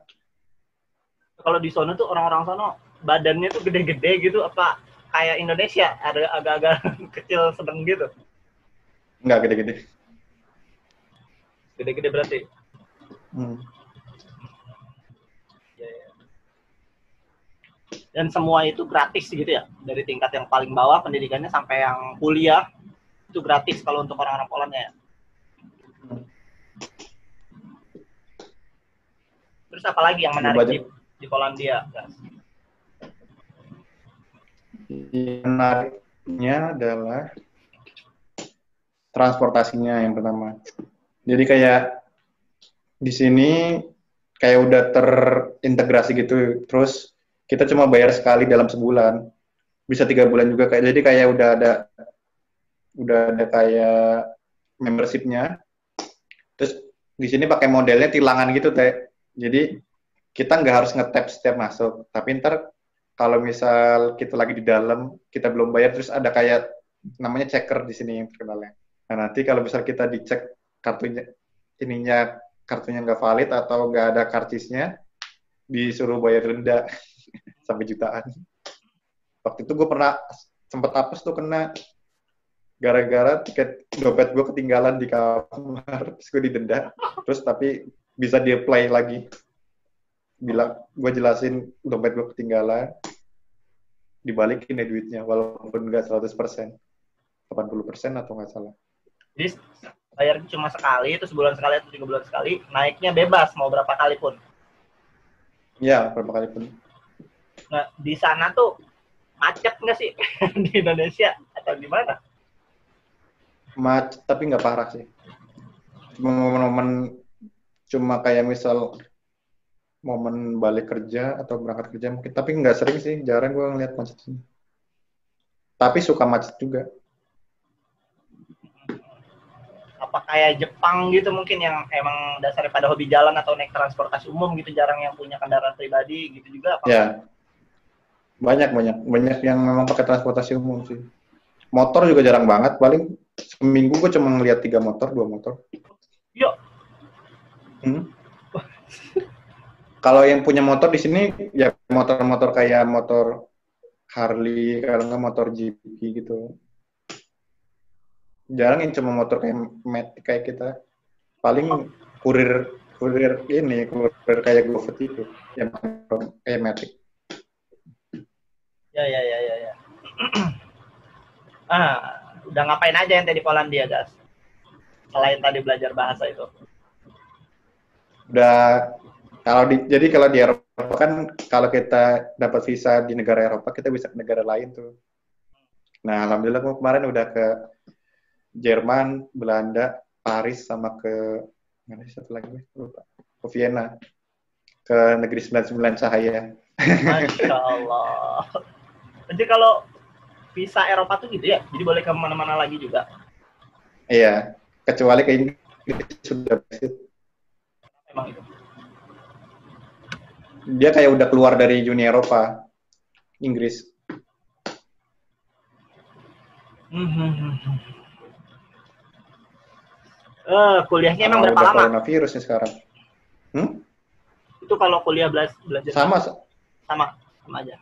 Kalau di sono tuh orang-orang sono badannya tuh gede-gede gitu, apa kayak Indonesia ada agak-agak kecil sedang gitu? Enggak gede-gede. Gede-gede berarti. Dan semua itu gratis gitu ya, dari tingkat yang paling bawah pendidikannya sampai yang kuliah itu gratis kalau untuk orang-orang Polandia ya. Terus apa lagi yang menarik di Polandia, guys? Yang menariknya adalah transportasinya yang pertama. Jadi kayak di sini kayak udah terintegrasi gitu, terus kita cuma bayar sekali dalam sebulan, bisa 3 bulan juga kayak, jadi kayak udah ada kayak membershipnya. Terus di sini pakai modelnya tilangan gitu teh, jadi kita nggak harus nge-tap setiap masuk, tapi ntar kalau misal kita lagi di dalam kita belum bayar, terus ada kayak namanya checker di sini yang terkenalnya. Nah nanti kalau misal kita dicek kartunya nggak valid atau nggak ada karcisnya, disuruh bayar denda sampai jutaan. Waktu itu gue pernah sempat apes tuh kena gara-gara dompet gue ketinggalan di kamar, terus gue didenda, terus tapi bisa di-apply lagi. Gue jelasin dompet gue ketinggalan, dibalikin deh duitnya, walaupun nggak 100%, 80% atau nggak salah. Jadi bayar cuma sekali, itu sebulan sekali atau 3 bulan sekali, naiknya bebas mau berapa kali pun. Ya, berapa kali pun. Nah, di sana tuh macet nggak sih di Indonesia atau gimana? Macet, tapi nggak parah sih. Momen-momen cuma kayak misal momen balik kerja atau berangkat kerja mungkin, tapi nggak sering sih, jarang gue ngeliat macet sini. Tapi suka macet juga. Apa kayak Jepang gitu mungkin yang emang dasarnya pada hobi jalan atau naik transportasi umum gitu, jarang yang punya kendaraan pribadi gitu juga apa? Ya, banyak yang memang pakai transportasi umum sih. Motor juga jarang banget, paling seminggu gue cuma ngeliat 2 motor. Yuk. Kalau yang punya motor di sini ya motor-motor kayak motor Harley, kalau nggak motor GP gitu. Jarang yang cuma motor kayak Matic kayak kita. Paling kurir kayak GoFood itu, yang kayak Matic. Ya. Udah ngapain aja yang tadi di Polandia, guys? Selain tadi belajar bahasa itu. Udah jadi kalau di Eropa kan, kalau kita dapat visa di negara Eropa, kita bisa ke negara lain tuh. Nah, alhamdulillah gue kemarin udah ke Jerman, Belanda, Paris, sama ke mana satu lagi lupa, ke Vienna, ke negeri 99 cahaya. Masya Allah. Jadi kalau visa Eropa tuh gitu ya, jadi boleh kemana-mana lagi juga. Iya, kecuali ke Inggris sudah Brexit. Emang itu. Dia kayak udah keluar dari Uni Eropa, Inggris. Kuliahnya emang Karena berapa udah lama? coronavirus nih sekarang. Itu kalau kuliah belajar Sama aja.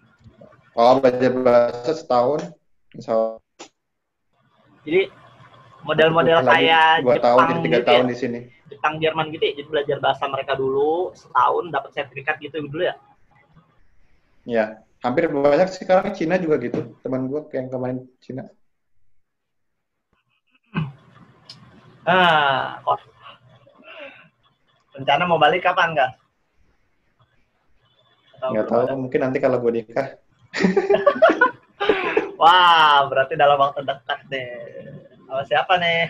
Oh, belajar bahasa setahun. Jadi model-model kayak 2 tahun, Jepang 3 gitu tahun ya? di sini. Jepang, Jerman gitu ya? Jadi belajar bahasa mereka dulu, setahun dapat sertifikat gitu dulu ya? Ya, hampir banyak sih sekarang Cina juga gitu. Teman gue yang kemarin Cina. Rencana mau balik kapan, Kak? Nggak tahu, mungkin nanti kalau gue nikah. Wah, berarti dalam waktu dekat deh. Sama siapa nih?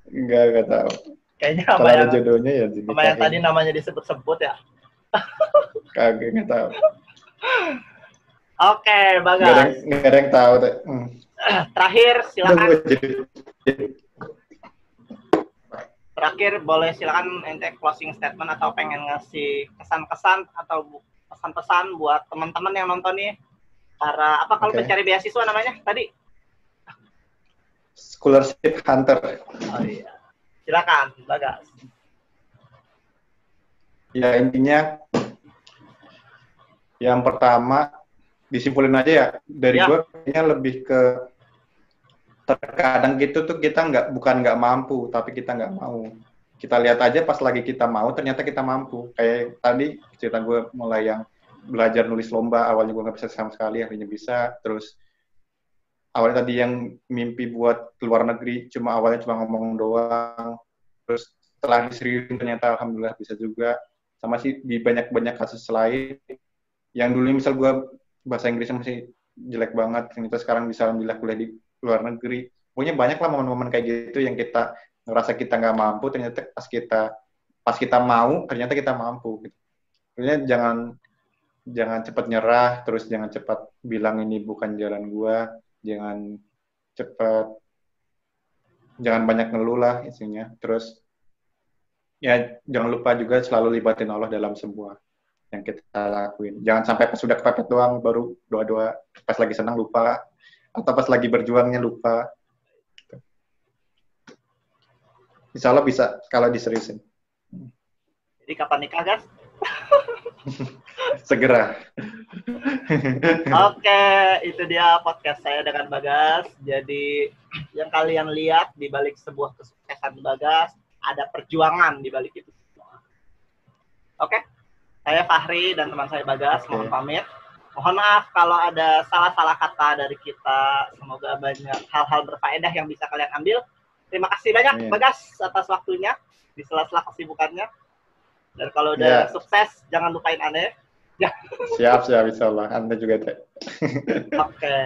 Nggak tahu. Kayaknya kalau ada jodohnya ya dinikahin. Sama yang tadi namanya disebut-sebut ya? Kagak, nggak tahu. Oke, Bagas. Nggak ada yang tahu. Terakhir, silakan. Terakhir, boleh silakan ente closing statement atau pengen ngasih kesan-kesan atau pesan-pesan buat teman-teman yang nonton nih. Para apa kalau pencari beasiswa namanya tadi? Scholarship Hunter. Oh iya. Silakan, Bagas. Ya, intinya yang pertama disimpulin aja ya dari gue kayaknya lebih ke terkadang gitu tuh kita bukan nggak mampu tapi kita nggak mau. Kita lihat aja pas lagi kita mau ternyata kita mampu. Kayak tadi cerita gue mulai yang belajar nulis lomba, awalnya gue nggak bisa sama sekali, akhirnya bisa. Terus awalnya tadi yang mimpi buat keluar negeri awalnya cuma ngomong doang. Terus setelah diseriusin ternyata alhamdulillah bisa juga. Sama sih di banyak kasus lain yang dulu misal gue bahasa Inggrisnya masih jelek banget, ternyata sekarang bisa alhamdulillah kuliah di luar negeri. Pokoknya banyak lah momen-momen kayak gitu yang kita ngerasa kita nggak mampu, ternyata pas kita mau ternyata kita mampu. Gitu. Pokoknya jangan cepat nyerah, terus jangan cepat bilang ini bukan jalan gua, jangan banyak ngeluh lah isinya. Terus ya jangan lupa juga selalu libatin Allah dalam semua yang kita lakuin. Jangan sampai pas sudah kepepet doang baru doa-doa, pas lagi senang lupa, atau pas lagi berjuangnya lupa. Insya Allah bisa kalau diseriusin. Jadi kapan nikah, guys? Segera. Oke, itu dia podcast saya dengan Bagas. Jadi yang kalian lihat di balik sebuah kesuksesan Bagas, ada perjuangan di balik itu. Oke, saya Fahri dan teman saya Bagas, mohon pamit. Mohon maaf kalau ada salah-salah kata dari kita. Semoga banyak hal-hal berfaedah yang bisa kalian ambil. Terima kasih banyak Bagas atas waktunya di sela-sela kesibukannya. Dan kalau udah sukses, jangan lupain Anda ya. Siap, insya Allah. Anda juga teh. Oke.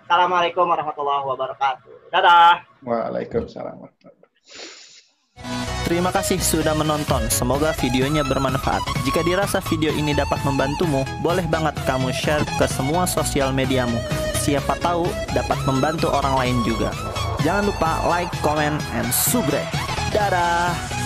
Assalamualaikum warahmatullahi wabarakatuh. Dadah. Waalaikumsalam warahmatullahi wabarakatuh. Terima kasih sudah menonton. Semoga videonya bermanfaat. Jika dirasa video ini dapat membantumu, boleh banget kamu share ke semua sosial mediamu. Siapa tahu dapat membantu orang lain juga. Jangan lupa like, comment, and subscribe. Dadah!